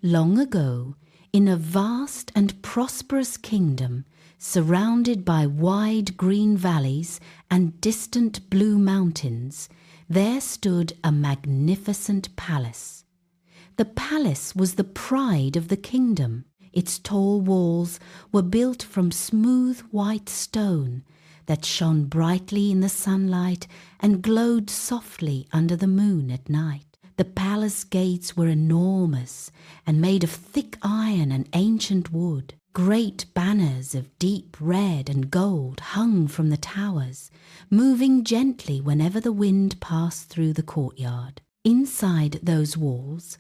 Long ago, in a vast and prosperous kingdom, surrounded by wide green valleys and distant blue mountains, there stood a magnificent palace. The palace was the pride of the kingdom. Its tall walls were built from smooth white stone that shone brightly in the sunlight and glowed softly under the moon at night. The palace gates were enormous and made of thick iron and ancient wood. Great banners of deep red and gold hung from the towers, moving gently whenever the wind passed through the courtyard. Inside those walls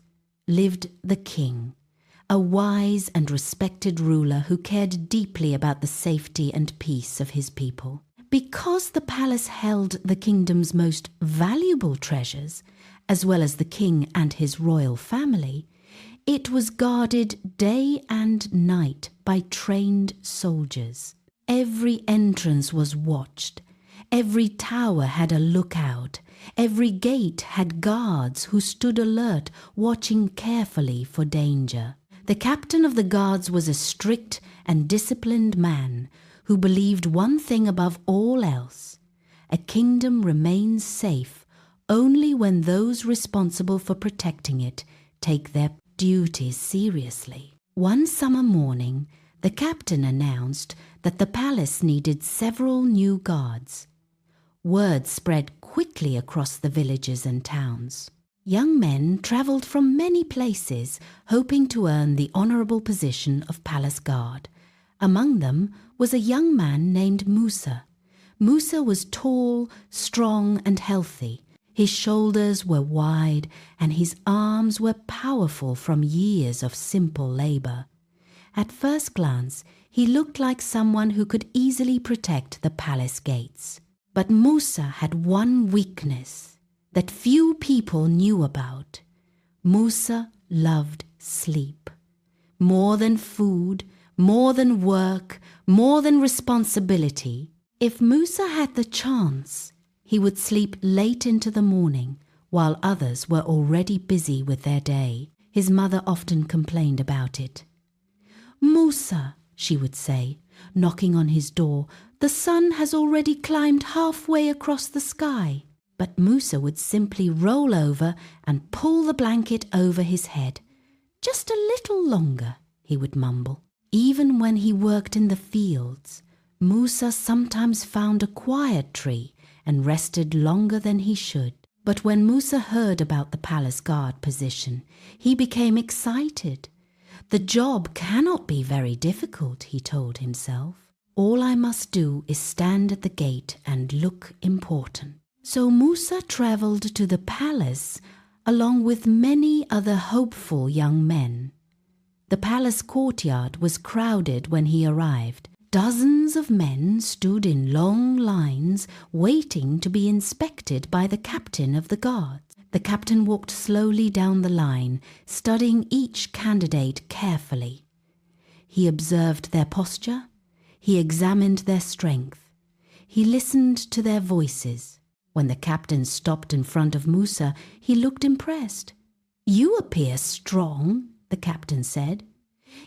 lived the king, a wise and respected ruler who cared deeply about the safety and peace of his people. Because the palace held the kingdom's most valuable treasures, as well as the king and his royal family, it was guarded day and night by trained soldiers. Every entrance was watched. Every tower had a lookout. Every gate had guards who stood alert, watching carefully for danger. The captain of the guards was a strict and disciplined man who believed one thing above all else: a kingdom remains safe only when those responsible for protecting it take their duties seriously. One summer morning, the captain announced that the palace needed several new guards. Word spread quickly across the villages and towns. Young men traveled from many places, hoping to earn the honorable position of palace guard. Among them was a young man named Musa. Musa was tall, strong, and healthy. His shoulders were wide, and his arms were powerful from years of simple labor. At first glance, he looked like someone who could easily protect the palace gates. But Musa had one weakness that few people knew about. Musa loved sleep. More than food, more than work, more than responsibility. If Musa had the chance, he would sleep late into the morning while others were already busy with their day. His mother often complained about it. "Musa," she would say, knocking on his door, "the sun has already climbed halfway across the sky." But Musa would simply roll over and pull the blanket over his head. "Just a little longer," he would mumble. Even when he worked in the fields, Musa sometimes found a quiet tree and rested longer than he should. But when Musa heard about the palace guard position, he became excited. "The job cannot be very difficult," he told himself. "All I must do is stand at the gate and look important." So Musa traveled to the palace along with many other hopeful young men. The palace courtyard was crowded when he arrived. Dozens of men stood in long lines waiting to be inspected by the captain of the guards. The captain walked slowly down the line, studying each candidate carefully. He observed their posture. He examined their strength. He listened to their voices. When the captain stopped in front of Musa, he looked impressed. "You appear strong," the captain said.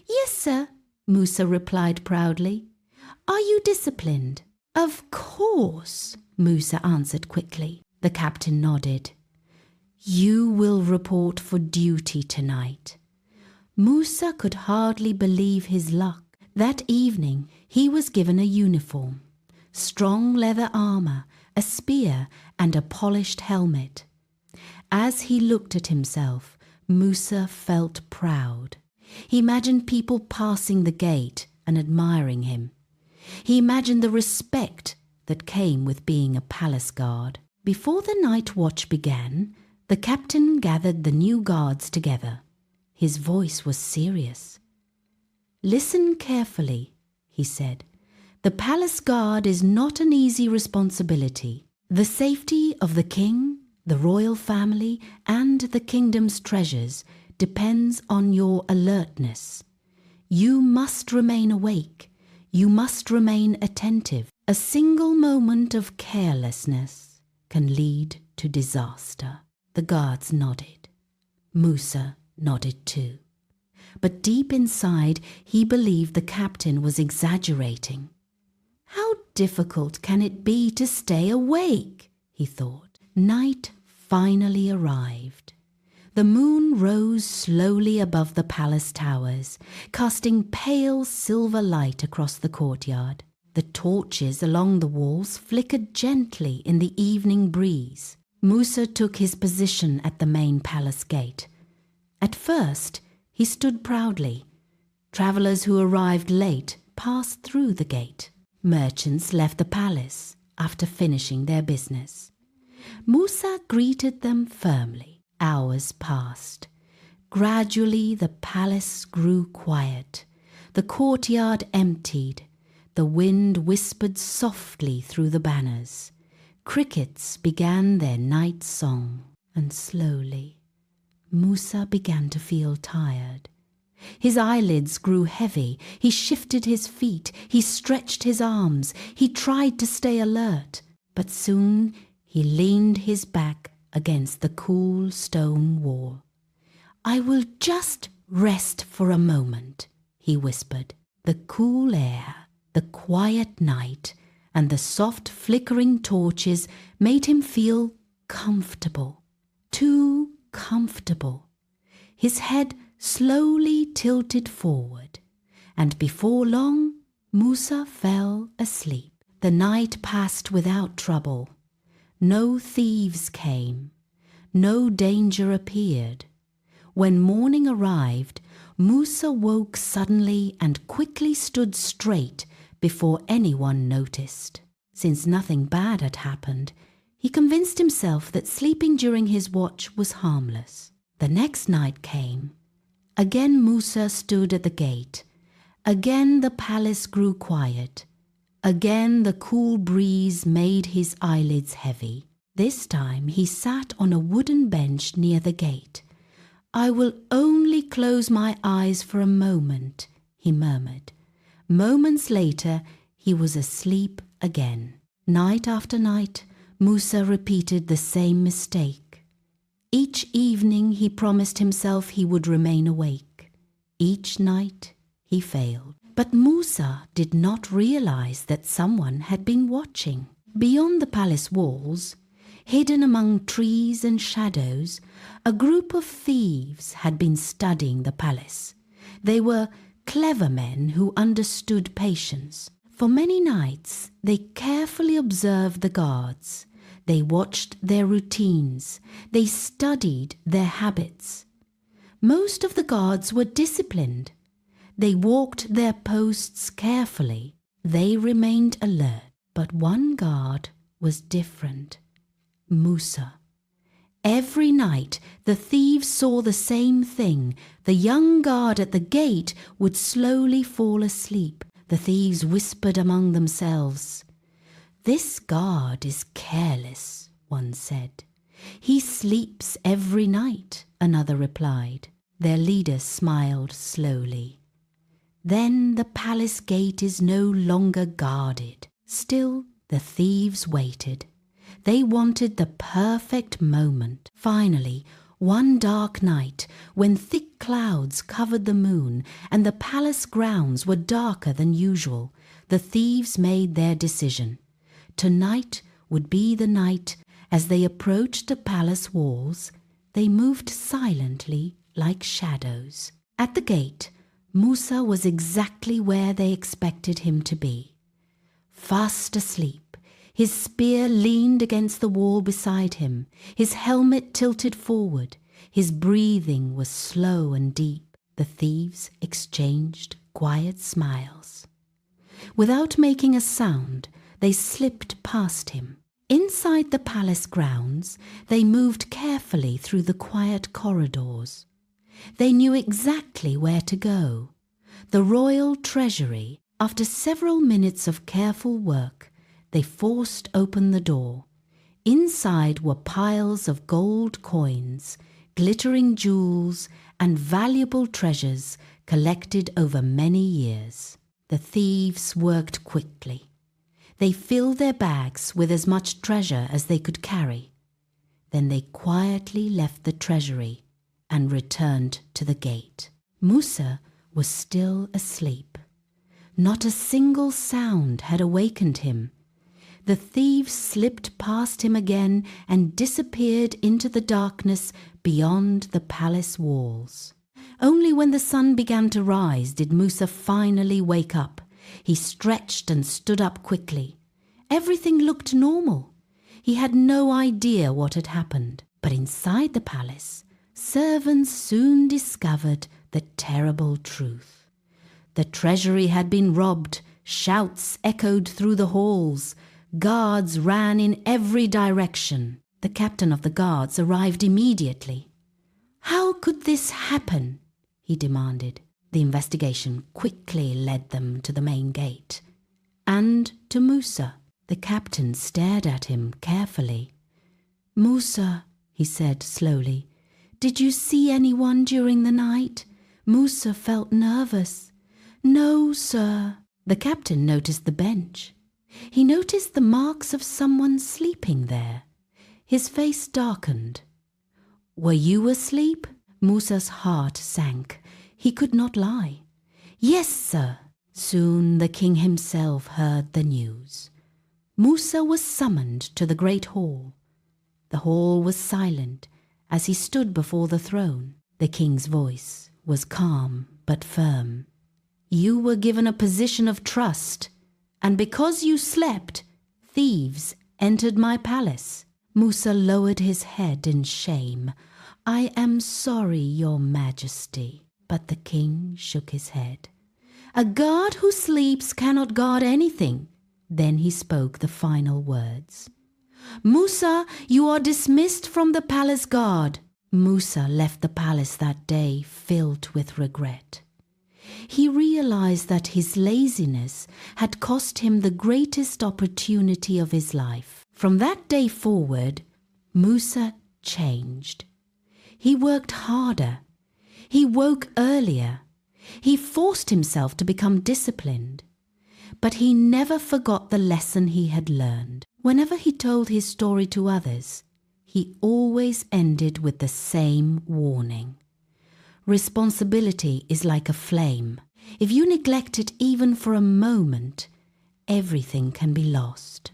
"Yes, sir," Musa replied proudly. "Are you disciplined?" "Of course," Musa answered quickly. The captain nodded. "You will report for duty tonight." Musa could hardly believe his luck. That evening he was given a uniform, strong leather armor, a spear, and a polished helmet. As he looked at himself, Musa felt proud. He imagined people passing the gate and admiring him. He imagined the respect that came with being a palace guard. Before the night watch began, the captain gathered the new guards together. His voice was serious. "Listen carefully," he said. "The palace guard is not an easy responsibility. The safety of the king, the royal family, and the kingdom's treasures depends on your alertness. You must remain awake. You must remain attentive. A single moment of carelessness can lead to disaster." The guards nodded. Musa nodded too. but deep inside he believed the captain was exaggerating. "How difficult can it be to stay awake?" he thought. Night finally arrived. The moon rose slowly above the palace towers, casting pale silver light across the courtyard. The torches along the walls flickered gently in the evening breeze. Musa took his position at the main palace gate. At first, he stood proudly. Travelers who arrived late passed through the gate. Merchants left the palace after finishing their business. Musa greeted them firmly. Hours passed. Gradually the palace grew quiet. The courtyard emptied. The wind whispered softly through the banners. Crickets began their night song. And slowly, Musa began to feel tired. His eyelids grew heavy. He shifted his feet. He stretched his arms. He tried to stay alert. But soon he leaned his back against the cool stone wall. "I will just rest for a moment," he whispered. The cool air, the quiet night, and the soft flickering torches made him feel comfortable. Too comfortable. His head slowly tilted forward, and before long Musa fell asleep. The night passed without trouble. No thieves came. No danger appeared. When morning arrived, Musa woke suddenly and quickly stood straight before anyone noticed. Since nothing bad had happened, he convinced himself that sleeping during his watch was harmless. The next night came. Again Musa stood at the gate. Again the palace grew quiet. Again the cool breeze made his eyelids heavy. This time he sat on a wooden bench near the gate. "I will only close my eyes for a moment," he murmured. Moments later he was asleep again. Night after night, Musa repeated the same mistake. Each evening he promised himself he would remain awake. Each night he failed. But Musa did not realize that someone had been watching. Beyond the palace walls, hidden among trees and shadows, a group of thieves had been studying the palace. They were clever men who understood patience. For many nights, they carefully observed the guards. They watched their routines. They studied their habits. Most of the guards were disciplined. They walked their posts carefully. They remained alert. But one guard was different. Musa. Every night the thieves saw the same thing. The young guard at the gate would slowly fall asleep. The thieves whispered among themselves. "This guard is careless," one said. "He sleeps every night," another replied. Their leader smiled slowly. "Then the palace gate is no longer guarded." Still, the thieves waited. They wanted the perfect moment. Finally, one dark night, when thick clouds covered the moon and the palace grounds were darker than usual, the thieves made their decision. Tonight would be the night. As they approached the palace walls, they moved silently like shadows. At the gate, Musa was exactly where they expected him to be. Fast asleep, his spear leaned against the wall beside him, his helmet tilted forward, his breathing was slow and deep. The thieves exchanged quiet smiles. Without making a sound, they slipped past him. Inside the palace grounds, they moved carefully through the quiet corridors. They knew exactly where to go. The royal treasury. After several minutes of careful work, they forced open the door. Inside were piles of gold coins, glittering jewels, and valuable treasures collected over many years. The thieves worked quickly. They filled their bags with as much treasure as they could carry. Then they quietly left the treasury and returned to the gate. Musa was still asleep. Not a single sound had awakened him. The thieves slipped past him again and disappeared into the darkness beyond the palace walls. Only when the sun began to rise did Musa finally wake up. He stretched and stood up quickly. Everything looked normal. He had no idea what had happened. But inside the palace, servants soon discovered the terrible truth. The treasury had been robbed. Shouts echoed through the halls. Guards ran in every direction. The captain of the guards arrived immediately. "How could this happen?" he demanded. The investigation quickly led them to the main gate. And to Musa. The captain stared at him carefully. "Musa," he said slowly, "did you see anyone during the night?" Musa felt nervous. "No, sir." The captain noticed the bench. He noticed the marks of someone sleeping there. His face darkened. "Were you asleep?" Musa's heart sank. He could not lie. "Yes, sir." Soon the king himself heard the news. Musa was summoned to the great hall. The hall was silent as he stood before the throne. The king's voice was calm but firm. "You were given a position of trust, and because you slept, thieves entered my palace." Musa lowered his head in shame. "I am sorry, your majesty." But the king shook his head. "A guard who sleeps cannot guard anything." Then he spoke the final words. "Musa, you are dismissed from the palace guard." Musa left the palace that day filled with regret. He realized that his laziness had cost him the greatest opportunity of his life. From that day forward, Musa changed. He worked harder. He woke earlier. He forced himself to become disciplined. But he never forgot the lesson he had learned. Whenever he told his story to others, he always ended with the same warning. Responsibility is like a flame. If you neglect it even for a moment, everything can be lost.